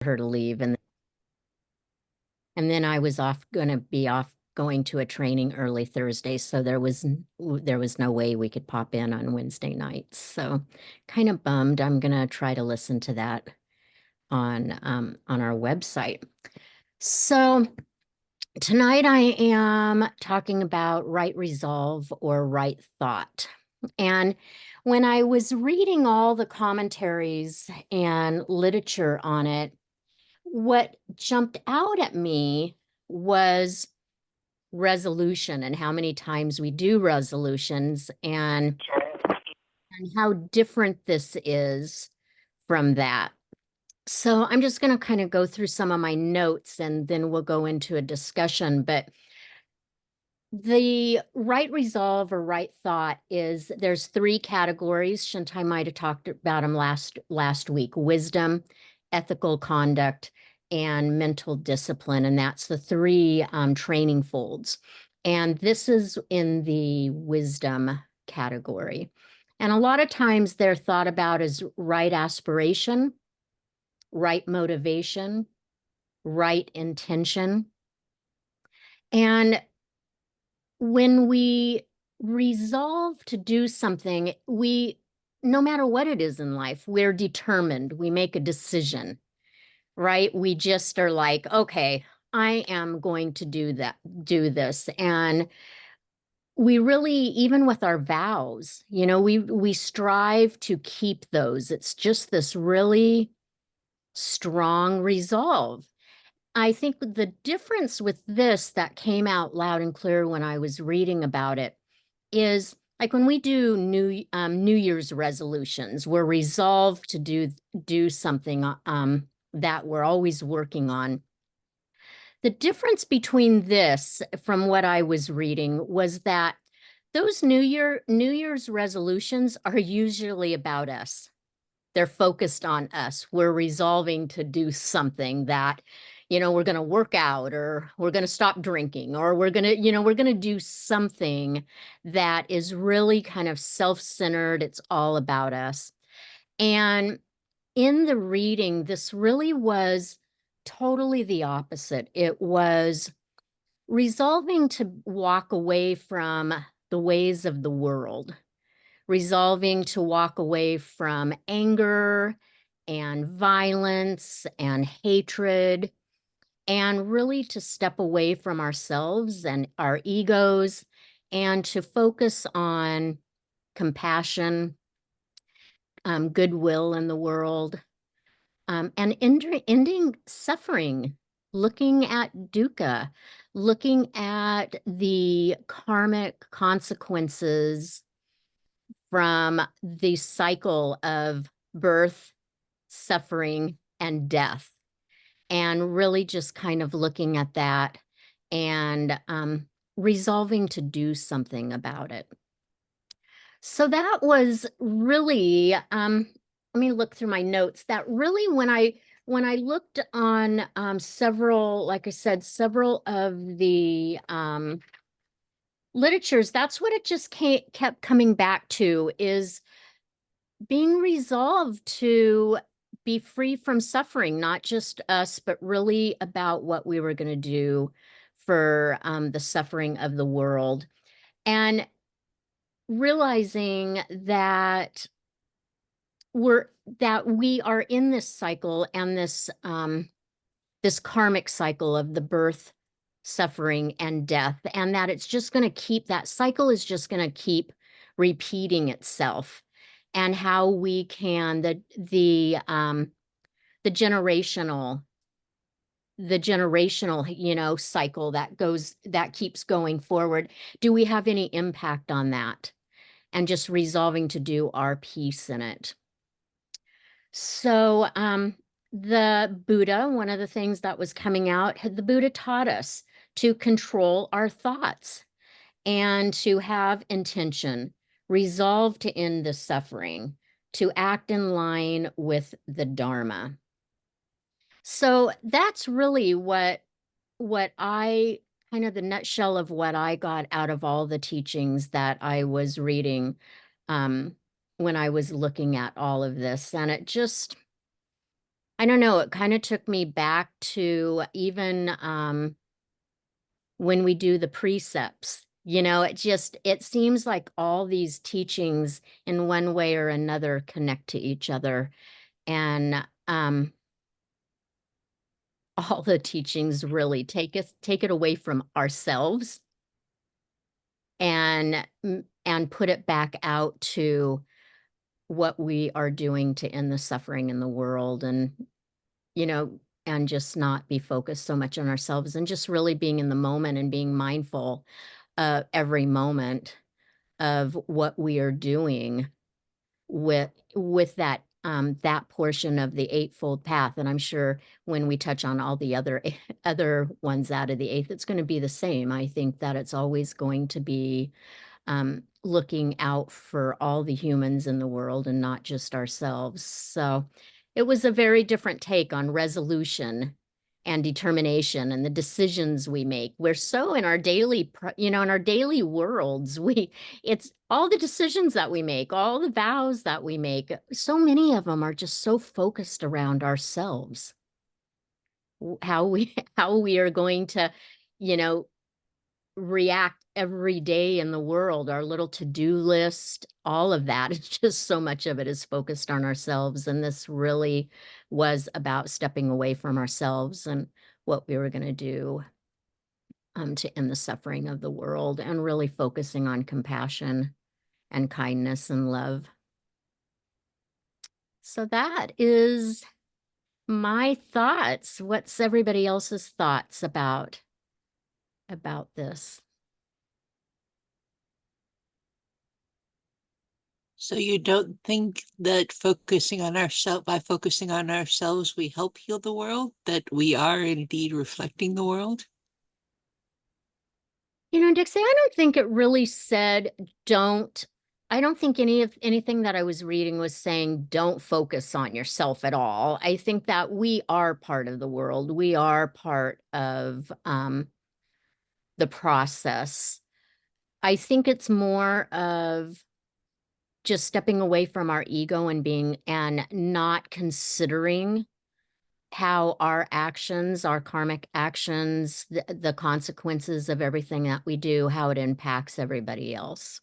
her to leave, and then I was going to a training early Thursday, so there was no way we could pop in on Wednesday nights. So kind of bummed. I'm gonna try to listen to that on our website. So tonight I am talking about right resolve or right thought. And when I was reading all the commentaries and literature on it, what jumped out at me was resolution and how many times we do resolutions and how different this is from that. So I'm just going to kind of go through some of my notes and then we'll go into a discussion. But the right resolve or right thought is there's three categories. Shantai might have talked about them last week: wisdom, ethical conduct, and mental discipline. And that's the three training folds. And this is in the wisdom category. And a lot of times they're thought about as right aspiration, right motivation, right intention. And when we resolve to do something, no matter what it is in life, we're determined. We make a decision, right? We just are like, okay, I am going to do this. And we really, even with our vows, we strive to keep those. It's just this really strong resolve. I think the difference with this that came out loud and clear when I was reading about it is like when we do New Year's resolutions, we're resolved to do something that we're always working on. The difference between this, from what I was reading, was that those New Year's resolutions are usually about us. They're focused on us. We're resolving to do something that, we're going to work out, or we're going to stop drinking, or we're going to do something that is really kind of self-centered. It's all about us. And in the reading, this really was totally the opposite. It was resolving to walk away from the ways of the world, resolving to walk away from anger and violence and hatred, and really to step away from ourselves and our egos and to focus on compassion, goodwill in the world, and ending suffering, looking at dukkha, looking at the karmic consequences from the cycle of birth, suffering, and death, and really just kind of looking at that and resolving to do something about it. So that was really, let me look through my notes. That really, when I looked on several, like I said, several of the literatures, that's what it just kept coming back to, is being resolved to be free from suffering, not just us, but really about what we were going to do for the suffering of the world. And realizing that we are in this cycle, and this karmic cycle of the birth, suffering, and death, and that it's just going to that cycle is just going to keep repeating itself, and how we can the generational cycle that keeps going forward. Do we have any impact on that? And just resolving to do our piece in it. So the Buddha, one of the things that was coming out, the Buddha taught us to control our thoughts and to have intention, resolve to end the suffering, to act in line with the Dharma. So that's really what I kind of the nutshell of what I got out of all the teachings that I was reading when I was looking at all of this. And it just, I don't know, it kind of took me back to even when we do the precepts. It seems like all these teachings in one way or another connect to each other. And all the teachings really take it away from ourselves and put it back out to what we are doing to end the suffering in the world, you know, and just not be focused so much on ourselves and just really being in the moment and being mindful every moment of what we are doing with that portion of the eightfold path. And I'm sure when we touch on all the other other ones out of the eighth, it's going to be the same. I think that it's always going to be looking out for all the humans in the world and not just ourselves. So it was a very different take on resolution and determination and the decisions we make. We're so in our in our daily worlds, it's all the decisions that we make, all the vows that we make. So many of them are just so focused around ourselves, how we, how we are going to, you know, react every day in the world, our little to-do list, all of that. It's just so much of it is focused on ourselves. And this really was about stepping away from ourselves and what we were going to do to end the suffering of the world and really focusing on compassion and kindness and love. So that is my thoughts. What's everybody else's thoughts about this? So you don't think that focusing on ourselves, by focusing on ourselves, we help heal the world, that we are indeed reflecting the world? Dixie, I don't think it really said don't. I don't think anything that I was reading was saying don't focus on yourself at all. I think that we are part of the world. We are part of the process. I think it's more of just stepping away from our ego and not considering how our actions, our karmic actions, the consequences of everything that we do, how it impacts everybody else.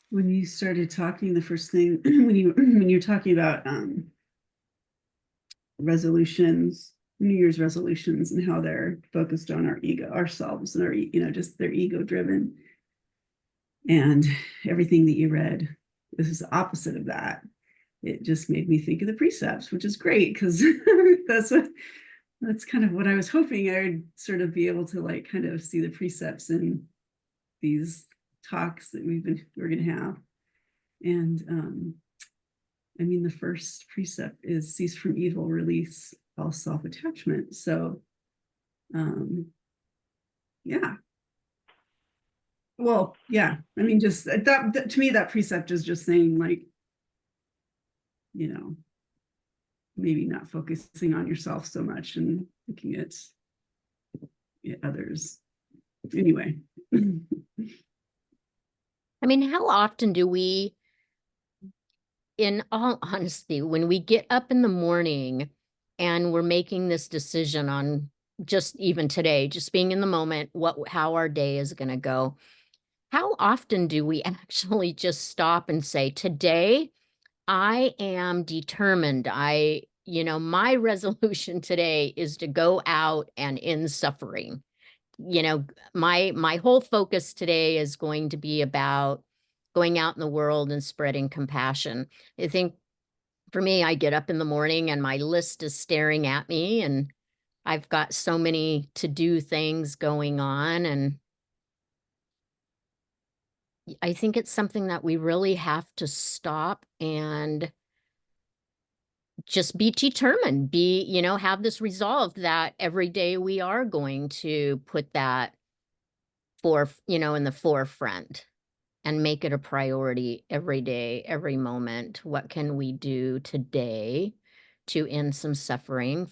When you started talking, the first thing when you're talking about resolutions, New Year's resolutions, and how they're focused on our ego, ourselves, and our just they're ego driven, and everything that you read, this is the opposite of that. It just made me think of the precepts, which is great because that's kind of what I was hoping I would sort of be able to like kind of see the precepts in these talks that we're going to have. And I mean, the first precept is cease from evil, release all self-attachment. So yeah. Well, yeah. I mean, just that to me, that precept is just saying, like, maybe not focusing on yourself so much and looking at others. Anyway. I mean, how often do we, in all honesty, when we get up in the morning and we're making this decision on just even today, just being in the moment, how our day is going to go, how often do we actually just stop and say, today, I am determined. My resolution today is to go out and end suffering. My whole focus today is going to be about going out in the world and spreading compassion. I think for me, I get up in the morning and my list is staring at me, and I've got so many to do things going on. And I think it's something that we really have to stop and just be determined, have this resolve that every day we are going to put that in the forefront and make it a priority every day, every moment. What can we do today to end some suffering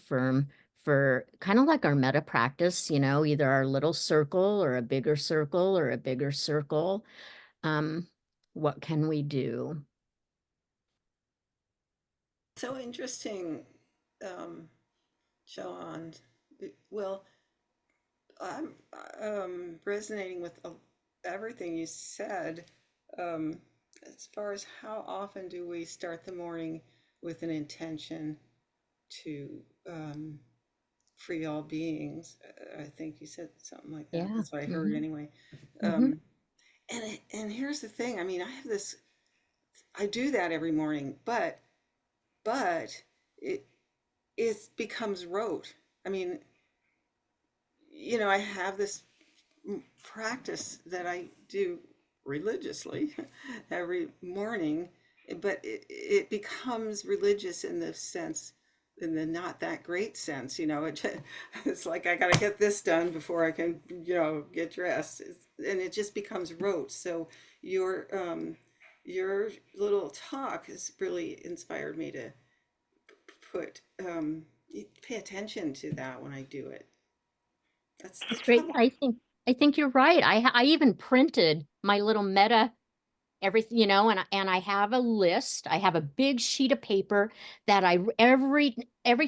for kind of like our meta practice, either our little circle or a bigger circle or a bigger circle. What can we do? So interesting, Choan. Well, I'm resonating with everything you said. Um, as far as how often do we start the morning with an intention to free all beings? I think you said something like that. Yeah. That's what I heard anyway. Hmm. And here's the thing. I mean, I have this. I do that every morning, but it becomes rote. I mean, I have this practice that I do religiously every morning, but it becomes religious in the sense, in the not that great sense, it's like I got to get this done before I can, get dressed, and it just becomes rote. So your little talk has really inspired me to put pay attention to that when I do it. That's the That's great. trouble. I think you're right. I even printed my little meta everything, and I have a list. I have a big sheet of paper that every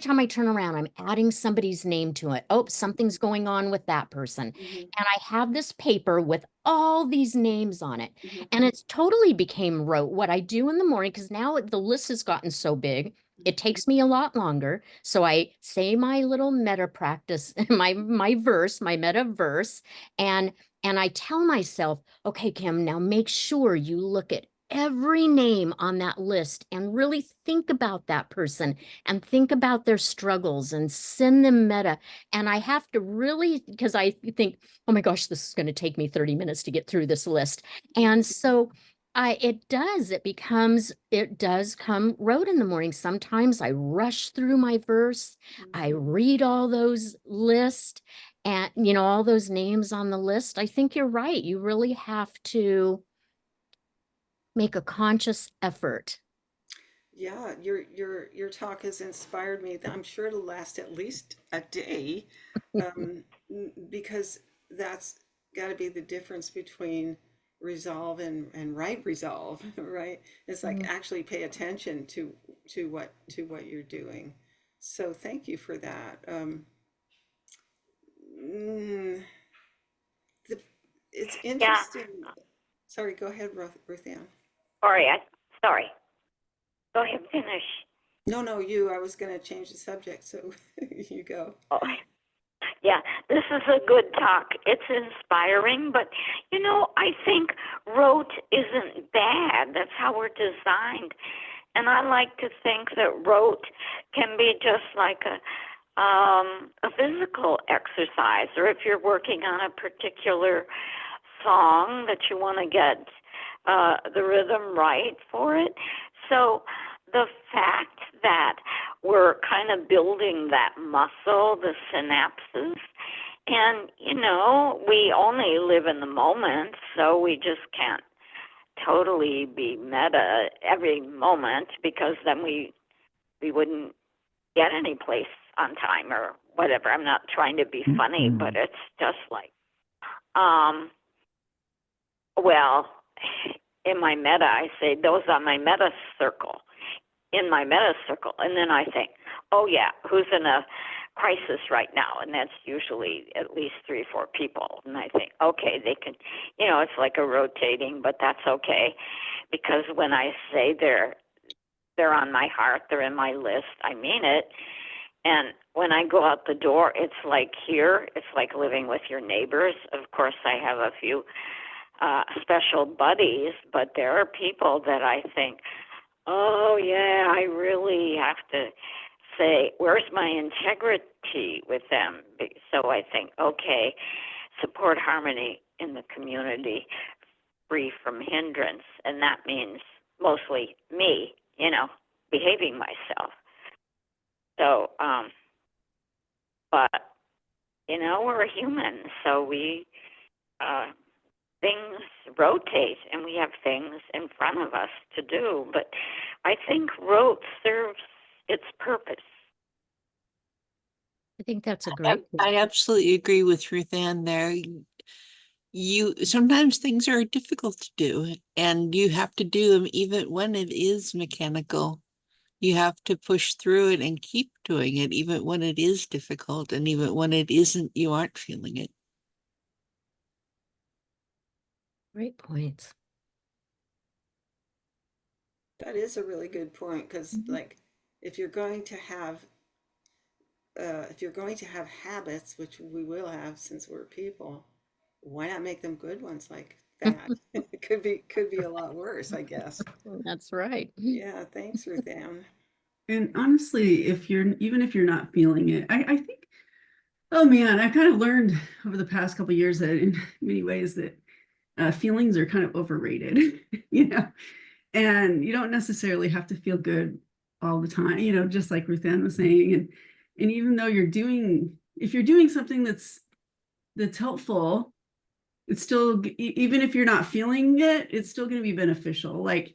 time I turn around, I'm adding somebody's name to it. Oh, something's going on with that person. Mhm, And I have this paper with all these names on it. mhm, And it's totally became rote what I do in the morning, because now the list has gotten so big. It takes me a lot longer. So I say my little meta practice, my verse, my meta verse, and I tell myself, okay, Kim, now make sure you look at every name on that list and really think about that person and think about their struggles and send them meta. And I have to really, because I think, oh my gosh, this is going to take me 30 minutes to get through this list. And so it does come rote in the morning. Sometimes I rush through my verse. I mhm. read all those lists and all those names on the list. I think you're right. You really have to make a conscious effort. Yeah, your talk has inspired me. I'm sure it'll last at least a day, because that's got to be the difference between resolve and right resolve, right? It's like Mm. actually pay attention to what you're doing. So thank you for that. Mm, the, it's Yeah, interesting. Sorry, go ahead, Ruthann. sorry. Go ahead, finish. No, no, you. I was going to change the subject, so you go. Oh, yeah, this is a good talk. It's inspiring, but I think rote isn't bad. That's how we're designed. And I like to think that rote can be just like a physical exercise, or if you're working on a particular song that you want to get the rhythm right for it. So the fact that we're kind of building that muscle, the synapses, and we only live in the moment, so we just can't totally be meta every moment, because then we wouldn't get any place on time or whatever. I'm not trying to be funny, but it's just like well, in my meta, I say those are my meta circle, in my meta circle. And then I think, oh, yeah, who's in a crisis right now? And that's usually at least 3 or 4 people. And I think, okay, they can, it's like a rotating, but that's okay. Because when I say they're on my heart, they're in my list, I mean it. And when I go out the door, it's like here, it's like living with your neighbors. Of course, I have a few special buddies, but there are people that I think, oh, yeah, I really have to say, where's my integrity with them? So I think, okay, support harmony in the community, free from hindrance. And that means mostly me, behaving myself. So, but, we're a human, so we, things rotate and we have things in front of us to do. But I think rote serves its purpose. I think that's a great. I absolutely agree with Ruth Ann there. You sometimes things are difficult to do, and you have to do them even when it is mechanical. You have to push through it and keep doing it, even when it is difficult, and even when it isn't, you aren't feeling it. Great points. That is a really good point, because like if you're going to have habits, which we will have since we're people, why not make them good ones like that? It could be a lot worse, I guess. That's right. Yeah, thanks, Ruth Ann. And honestly, even if you're not feeling it, I think, oh man, I've kind of learned over the past couple of years that in many ways that feelings are kind of overrated, and you don't necessarily have to feel good all the time, just like Ruth Ann was saying. And even though if you're doing something that's helpful, it's still, even if you're not feeling it, it's still going to be beneficial. Like,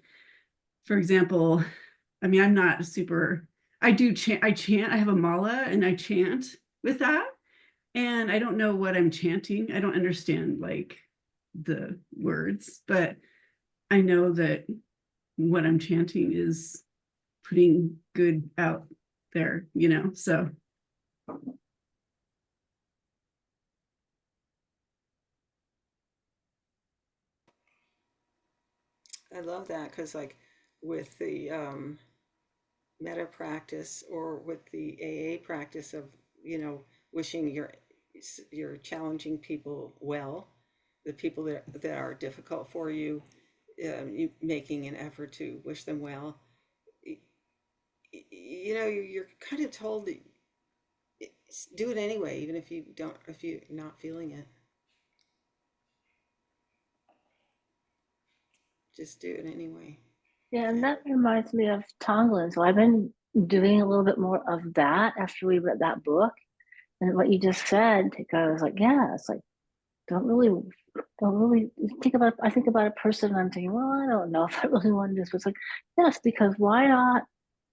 for example, I mean, I'm not super, I chant, I have a mala and I chant with that. And I don't know what I'm chanting. I don't understand like the words, but I know that what I'm chanting is putting good out there, so. I love that, because like with the meta practice, or with the AA practice of, wishing your challenging people well, the people that are difficult for you, you making an effort to wish them well. You're kind of told that do it anyway, even if you're not feeling it. Just do it anyway. Yeah, and that reminds me of Tonglen. So I've been doing a little bit more of that after we read that book. And what you just said, I was like, yeah, it's like, don't really think about, I think about a person and I'm thinking, well, I don't know if I really want this. But it's like, yes, because why not?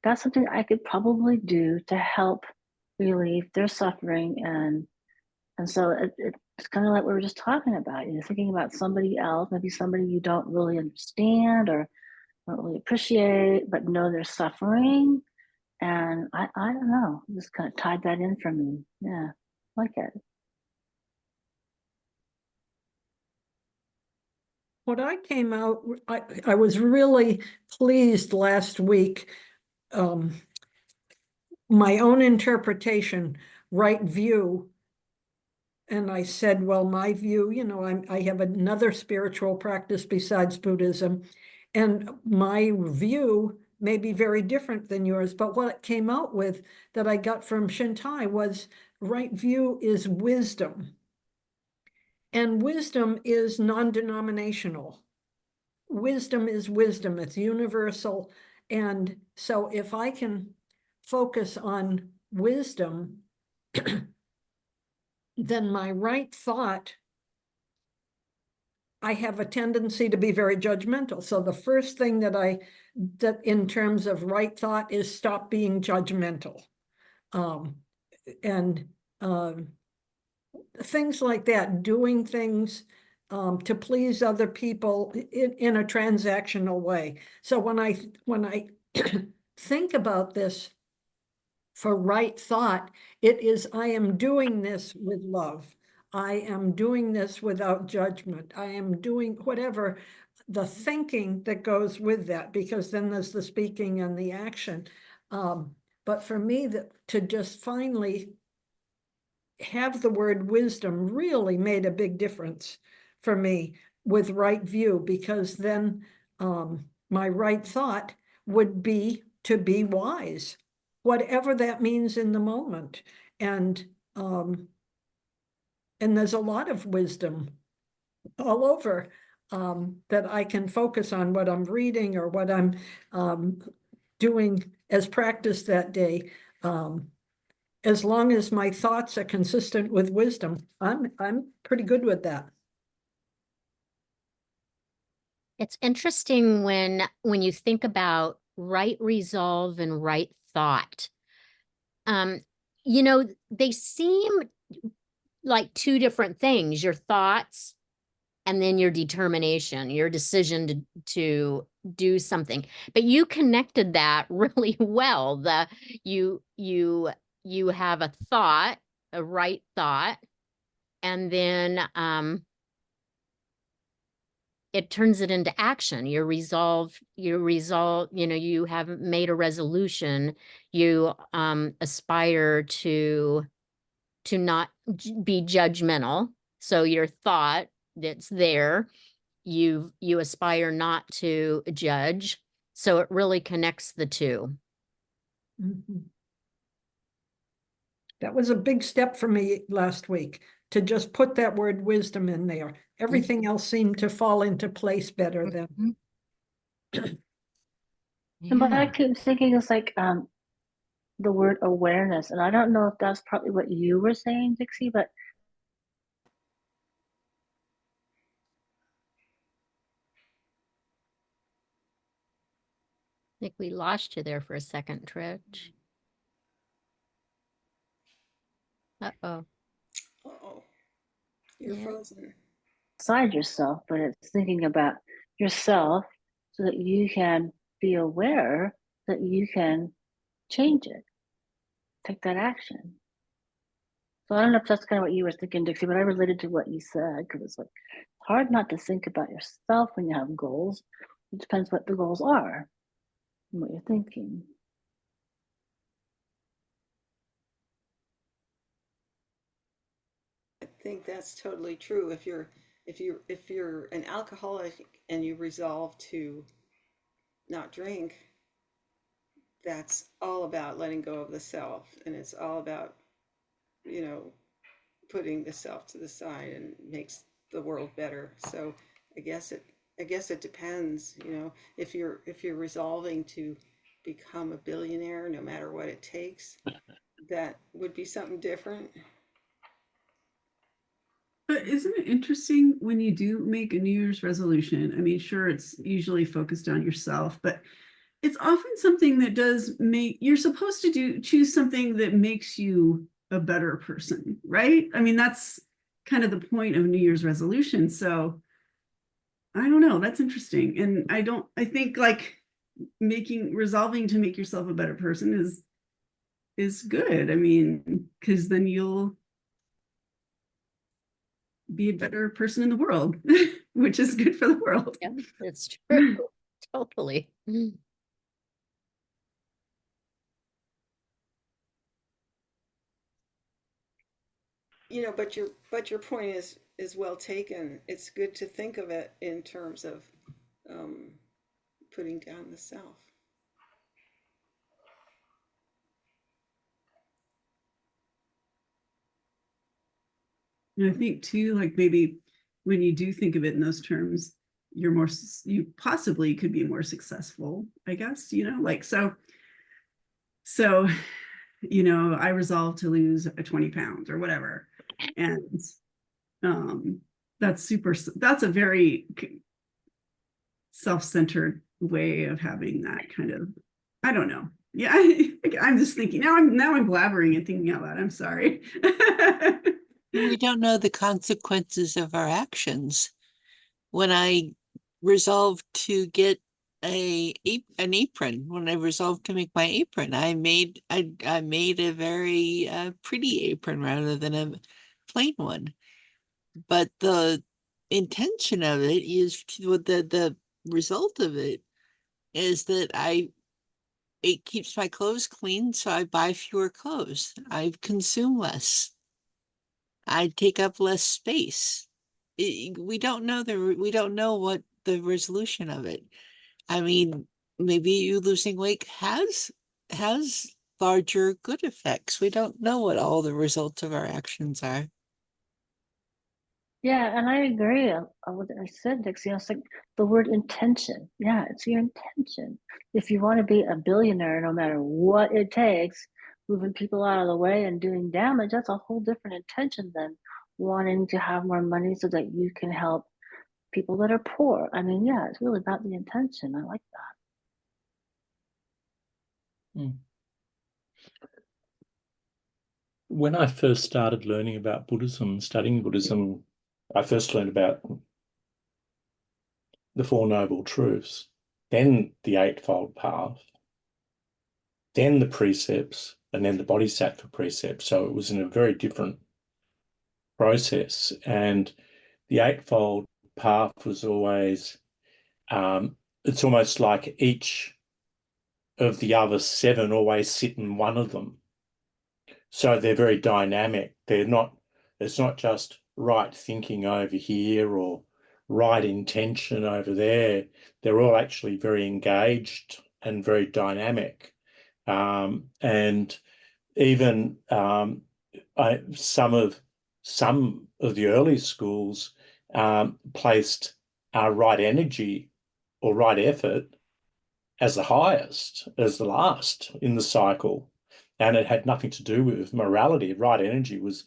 That's something I could probably do to help relieve their suffering. And so it's kind of like we were just talking about, thinking about somebody else, maybe somebody you don't really understand or don't really appreciate, but know they're suffering. And I don't know, just kind of tied that in for me. Yeah, like it. What I came out, I was really pleased last week. My own interpretation, right view. And I said, well, my view, I have another spiritual practice besides Buddhism. And my view may be very different than yours, but what it came out with that I got from Shintai was right view is wisdom. And wisdom is non-denominational. Wisdom is wisdom, it's universal. And so if I can focus on wisdom, then my right thought, I have a tendency to be very judgmental. So the first thing that in terms of right thought is stop being judgmental. And things like that, doing things to please other people in a transactional way. So when I think about this for right thought, it is, I am doing this with love. I am doing this without judgment. I am doing whatever the thinking that goes with that, because then there's the speaking and the action. But for me, to just finally have the word wisdom really made a big difference for me with right view, because then my right thought would be to be wise, whatever that means in the moment. And there's a lot of wisdom all over that I can focus on what I'm reading or what I'm doing as practice that day. As long as my thoughts are consistent with wisdom, I'm pretty good with that. It's interesting when you think about right resolve and right thought. you know, they seem like two different things, your thoughts and then your determination, your decision to do something. But you connected that really well. You have a thought, a right thought, and then it turns it into action. You resolve, you know, you have made a resolution. You aspire to not be judgmental. So your thought that's there, you aspire not to judge. So it really connects the two. Mhm. That was a big step for me last week to just put that word wisdom in there. Everything else seemed to fall into place better then. Mhm. And what I Yeah. keep thinking is like the word awareness, and I don't know if that's probably what you were saying, Dixie, but I think we lost you there for a second, Trish. Uh-oh. Uh-oh, you're Yeah. frozen. inside yourself, but it's thinking about yourself so that you can be aware that you can change it, take that action. So I don't know if that's kind of what you were thinking, Dixie, but I related to what you said because it's like hard not to think about yourself when you have goals. It depends what the goals are and what you're thinking. I think that's totally true. If you're an alcoholic and you resolve to not drink, that's all about letting go of the self, and it's all about, you know, putting the self to the side and makes the world better. So I guess it I guess it depends, you know, if you're resolving to become a billionaire no matter what it takes, that would be something different. But isn't it interesting when you do make a New Year's resolution? I mean, sure, it's usually focused on yourself, but it's often something that does make you're supposed to choose something that makes you a better person, right? I mean, that's kind of the point of New Year's resolution. So I don't know, that's interesting. And I think like resolving to make yourself a better person is good. I mean, because then you'll be a better person in the world, which is good for the world. Yeah, it's true. Totally. You know, but your point is well taken. It's good to think of it in terms of um, putting down the self. And I think too, like maybe when you do think of it in those terms, you possibly could be more successful, I guess, you know, like so, you know, I resolved to lose a 20 pounds or whatever. And um that's a very self-centered way of having that kind of, I don't know. Yeah, I'm just thinking now I'm blabbering and thinking out loud. I'm sorry. We don't know the consequences of our actions. When I resolved to get an apron, when I resolved to make my apron, I made a very pretty apron rather than a plain one. But the intention of it is the result of it is that it keeps my clothes clean, so I buy fewer clothes. I consume less. I take up less space. We don't know what the resolution of it. I mean, maybe you losing weight has larger good effects. We don't know what all the results of our actions are. Yeah, and I agree on what I said, Dixie. It's like the word intention. Yeah, it's your intention. If you want to be a billionaire, no matter what it takes, moving people out of the way and doing damage, that's a whole different intention than wanting to have more money so that you can help people that are poor. I mean, yeah, it's really about the intention. I like that. When I first started learning about Buddhism, studying Buddhism, I first learned about the Four Noble Truths, then the Eightfold Path, then the precepts, and then the Bodhisattva precepts. So it was in a very different process. And the Eightfold Path was always, it's almost like each of the other seven always sit in one of them. So they're very dynamic. It's not just right thinking over here or right intention over there. They're all actually very engaged and very dynamic. And even some of the early schools placed right energy or right effort as the highest, as the last in the cycle. And it had nothing to do with morality. Right energy was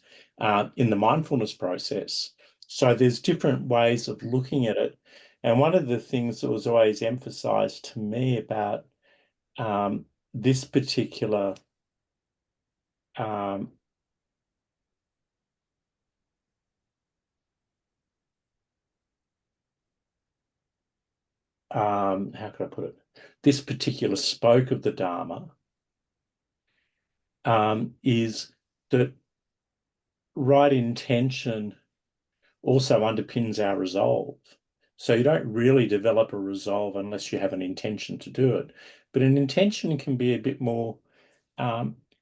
in the mindfulness process. So there's different ways of looking at it. And one of the things that was always emphasized to me about this particular how could I put it? This particular spoke of the Dharma is that right intention also underpins our resolve. So you don't really develop a resolve unless you have an intention to do it. But an intention can be a bit more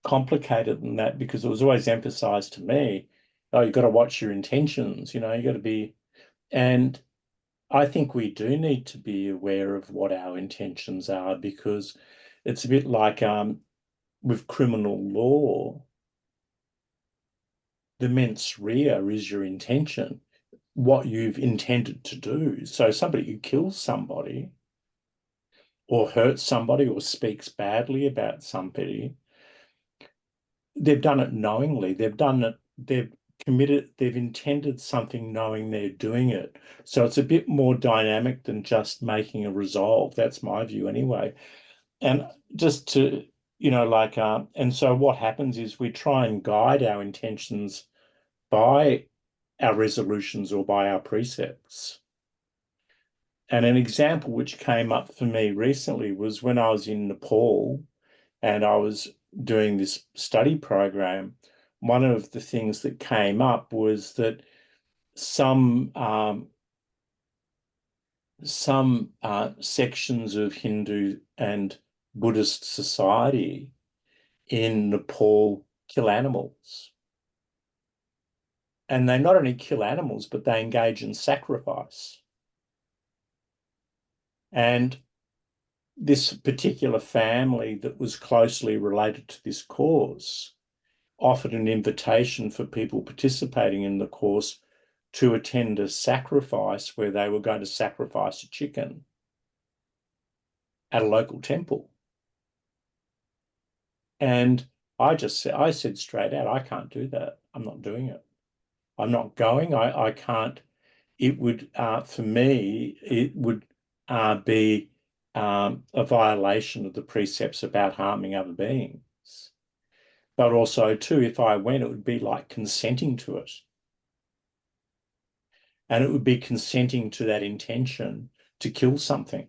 complicated than that, because it was always emphasized to me, oh, you've got to watch your intentions, you got to be, and I think we do need to be aware of what our intentions are, because it's a bit like with criminal law, the mens rea is your intention, what you've intended to do. So somebody who kills somebody or hurts somebody or speaks badly about somebody, they've done it knowingly. They've intended something knowing they're doing it. So it's a bit more dynamic than just making a resolve. That's my view anyway. And just to, and so what happens is we try and guide our intentions by our resolutions or by our precepts. And an example which came up for me recently was when I was in Nepal and I was doing this study program. One of the things that came up was that some sections of Hindu and Buddhist society in Nepal kill animals. And they not only kill animals, but they engage in sacrifice. And this particular family that was closely related to this cause offered an invitation for people participating in the course to attend a sacrifice where they were going to sacrifice a chicken at a local temple. And I said straight out, I can't do that. I'm not doing it. I'm not going. I can't. It would, for me, it would be a violation of the precepts about harming other beings. But also, too, if I went, it would be like consenting to it. And it would be consenting to that intention to kill something.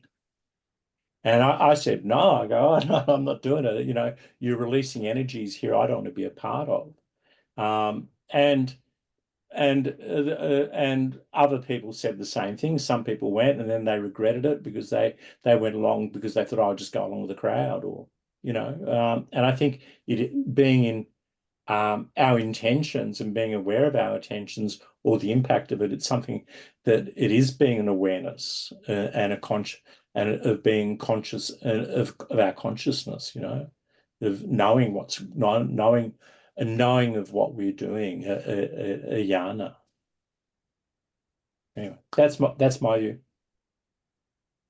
And I said, no, I go, no, I'm not doing it. You're releasing energies here I don't want to be a part of. And other people said the same thing. Some people went and then they regretted it because they went along because they thought, I'll just go along with the crowd, or, and I think being in our intentions and being aware of our intentions or the impact of it, it's something that it is being an awareness and of being conscious of our consciousness, of knowing knowing of what we're doing, a yana. Anyway, that's my view.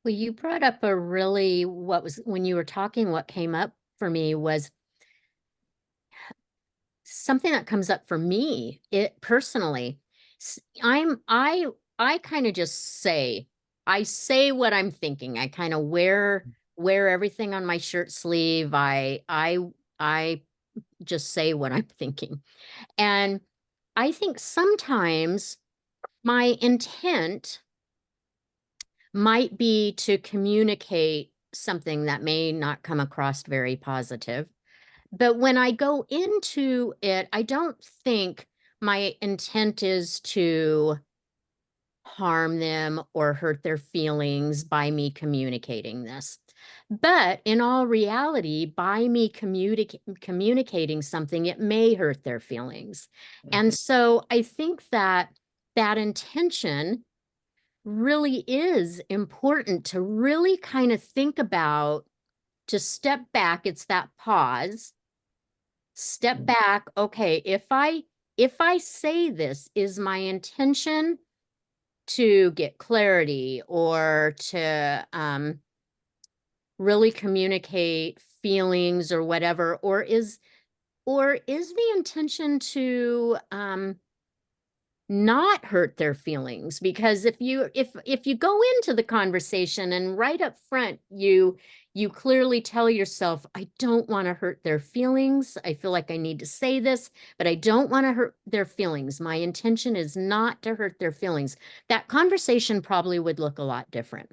Well, you brought up when you were talking, what came up for me was something that comes up for me, it personally. I kind of just say, I say what I'm thinking. I kind of wear everything on my shirt sleeve. I just say what I'm thinking. And I think sometimes my intent might be to communicate something that may not come across very positive. But when I go into it, I don't think my intent is to harm them or hurt their feelings by me communicating this. But in all reality, by me communicating something, it may hurt their feelings. And so I think that that intention really is important to really kind of think about, to step back. It's that pause, step back. Okay, if I say this, is my intention to get clarity or to really communicate feelings or whatever, or is the intention to not hurt their feelings? Because if you go into the conversation and right up front you clearly tell yourself, I don't want to hurt their feelings, I feel like I need to say this, but I don't want to hurt their feelings, my intention is not to hurt their feelings, that conversation probably would look a lot different.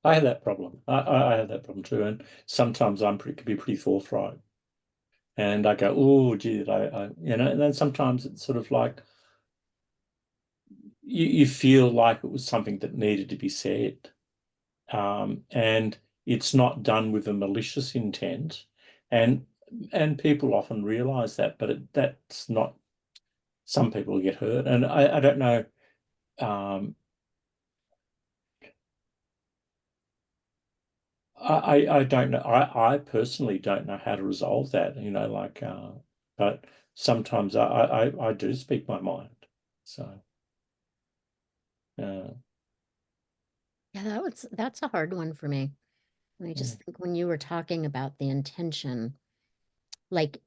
I had that problem. I had that problem too, and sometimes could be pretty forthright. And I go, oh, gee, and then sometimes it's sort of like you feel like it was something that needed to be said. And it's not done with a malicious intent. And people often realize that, but that's not, some people get hurt. And I don't know, I don't know. I personally don't know how to resolve that, but sometimes I do speak my mind. So Yeah, that's a hard one for me. And I just think when you were talking about the intention, like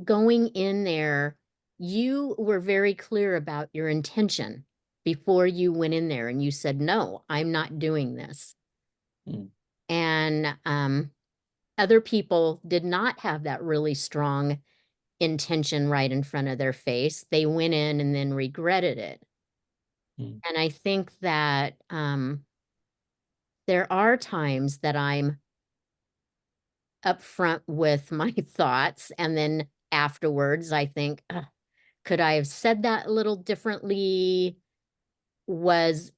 going in there, you were very clear about your intention before you went in there and you said, no, I'm not doing this. And other people did not have that really strong intention right in front of their face. They went in and then regretted it. And I think that there are times that I'm upfront with my thoughts, and then afterwards I think, could I have said that a little differently? Was,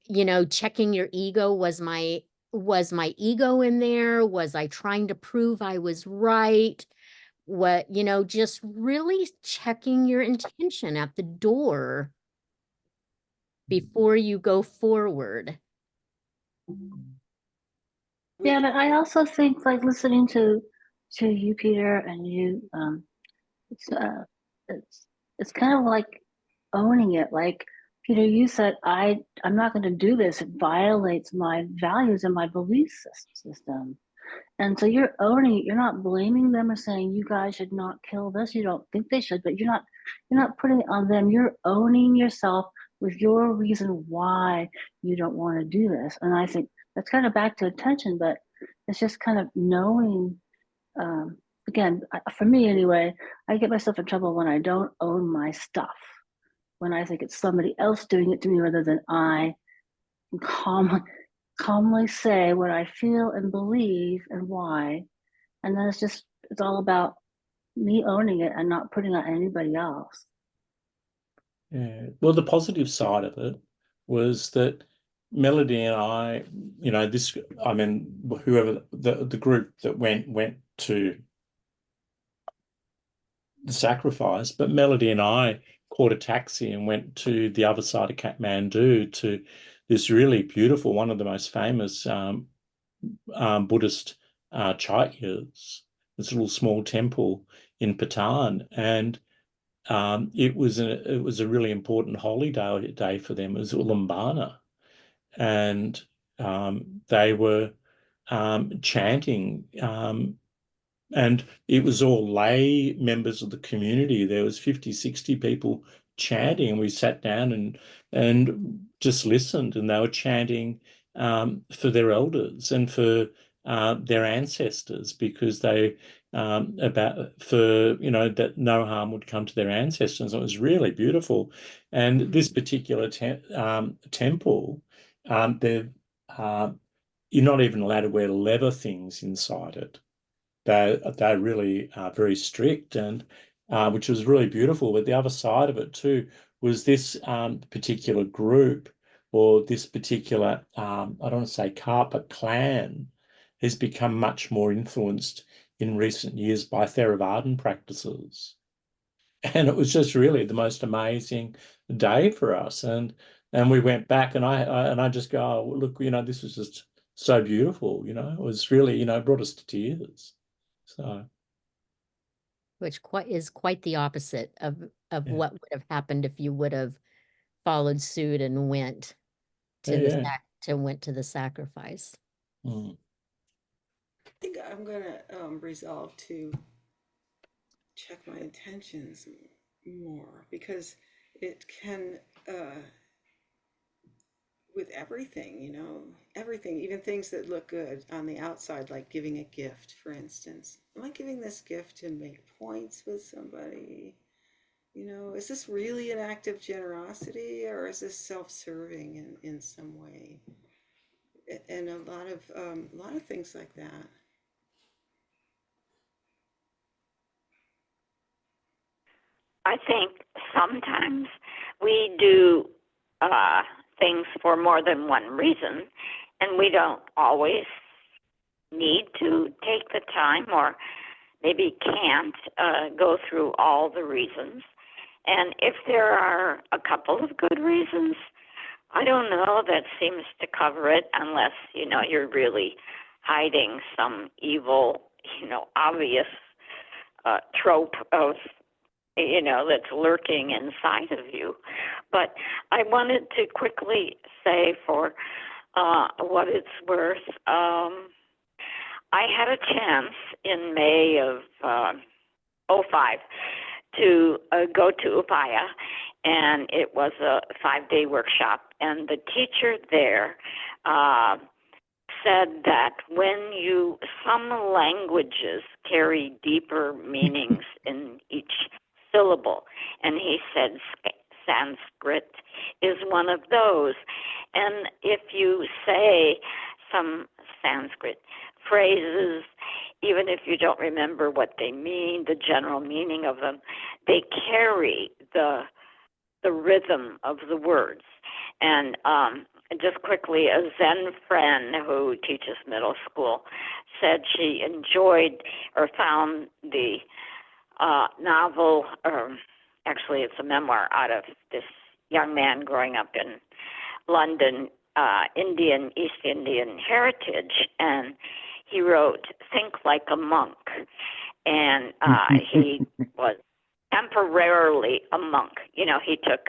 checking your ego, was my ego in there? Was I trying to prove I was right? What, just really checking your intention at the door before you go forward. Yeah, but I also think like listening to you, Peter, and you, it's it's kind of like owning it. Like Peter, you said, I'm not going to do this. It violates my values and my belief system. And so you're owning it. You're not blaming them or saying you guys should not kill this. You don't think they should, but you're not putting it on them. You're owning yourself with your reason why you don't want to do this. And I think that's kind of back to attention, but it's just kind of knowing. Again, for me anyway, I get myself in trouble when I don't own my stuff. When I think it's somebody else doing it to me rather than I calmly say what I feel and believe and why. And then it's all about me owning it and not putting on anybody else. Yeah. Well, the positive side of it was that Melody and I, whoever the group that went to the sacrifice, but Melody and I caught a taxi and went to the other side of Kathmandu to this really beautiful, one of the most famous Buddhist chaityas, this little small temple in Patan, and it was a really important holy day for them. It was Ulambana, and they were chanting, and it was all lay members of the community. There was 50, 60 people chanting, and we sat down and just listened, and they were chanting for their elders and for their ancestors, because they about for that no harm would come to their ancestors. It was really beautiful, and this particular temple, they're you're not even allowed to wear leather things inside it. They're really very strict, and which was really beautiful. But the other side of it too was this particular group, or this particular I don't want to say cart, but clan, has become much more influenced in recent years by Theravadan practices. And it was just really the most amazing day for us. And we went back, and I just go, oh, look, this was just so beautiful. It was really, brought us to tears. So Which is quite the opposite of yeah, what would have happened if you would have followed suit and went to yeah. the sacrifice. Mm. I think I'm gonna resolve to check my intentions more, because it can with everything, everything, even things that look good on the outside, like giving a gift, for instance. Am I giving this gift to make points with somebody? Is this really an act of generosity, or is this self-serving in some way? And a lot of things like that. I think sometimes we do things for more than one reason, and we don't always need to take the time, or maybe can't go through all the reasons. And if there are a couple of good reasons, I don't know, that seems to cover it, unless, you're really hiding some evil, obvious trope of, that's lurking inside of you. But I wanted to quickly say, for what it's worth, I had a chance in May of 05 to go to Upaya, and it was a 5-day workshop. And the teacher there said that some languages carry deeper meanings in each syllable, and he said Sanskrit is one of those. And if you say some Sanskrit phrases, even if you don't remember what they mean, the general meaning of them, they carry the rhythm of the words. And just quickly, a Zen friend who teaches middle school said she enjoyed or found the novel, or actually it's a memoir, out of this young man growing up in London, East Indian heritage, and he wrote Think Like a Monk, and he was temporarily a monk. He took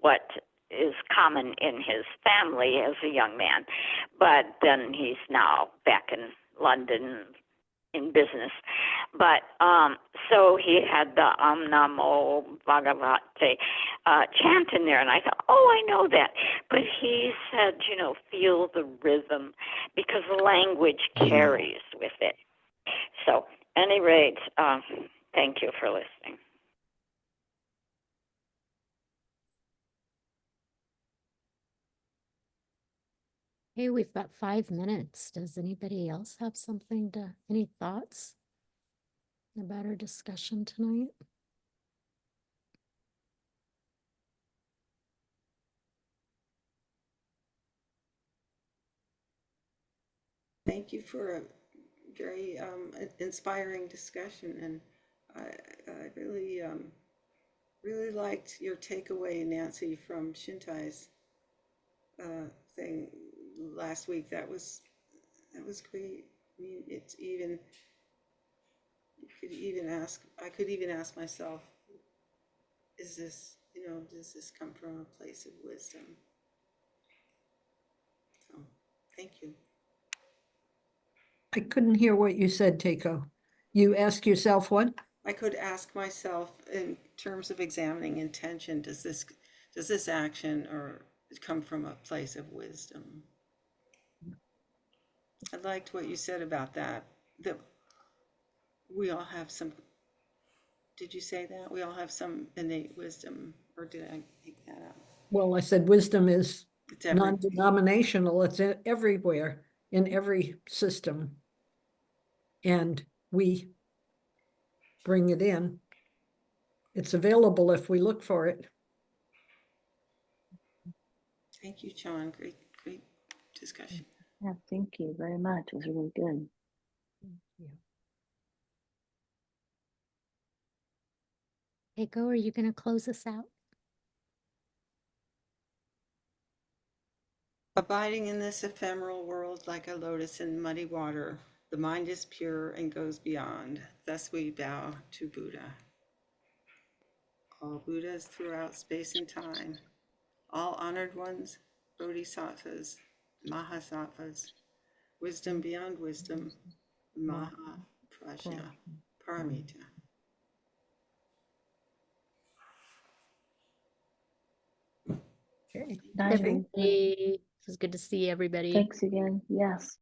what is common in his family as a young man, but then he's now back in London in business. But so he had the Namo Bhagavate chant in there, and I thought, oh, I know that. But he said, feel the rhythm, because language carries with it. So, at any rate, thank you for listening. Hey, we've got 5 minutes. Does anybody else have any thoughts about our discussion tonight? Thank you for a very inspiring discussion, and I really really liked your takeaway, Nancy, from Shintai's thing last week. That was great. I mean, I could even ask myself, does this come from a place of wisdom? So, thank you. I couldn't hear what you said, Teiko. You ask yourself what? I could ask myself, in terms of examining intention, does this action or come from a place of wisdom? I liked what you said about that we all have some, did you say that? We all have some innate wisdom, or did I make that up? Well, I said wisdom is It's everything. non-denominational. It's everywhere, in every system. And we bring it in. It's available if we look for it. Thank you, Choan. Great discussion. Yeah, thank you very much. It was really good. Keiko, are you going to close us out? Abiding in this ephemeral world like a lotus in muddy water, the mind is pure and goes beyond. Thus we bow to Buddha. All Buddhas throughout space and time, all honored ones, bodhisattvas, mahasattvas, wisdom beyond wisdom, maha prajna paramita. Okay. Night, Everybody, it was good to see everybody. thanks again. Yes.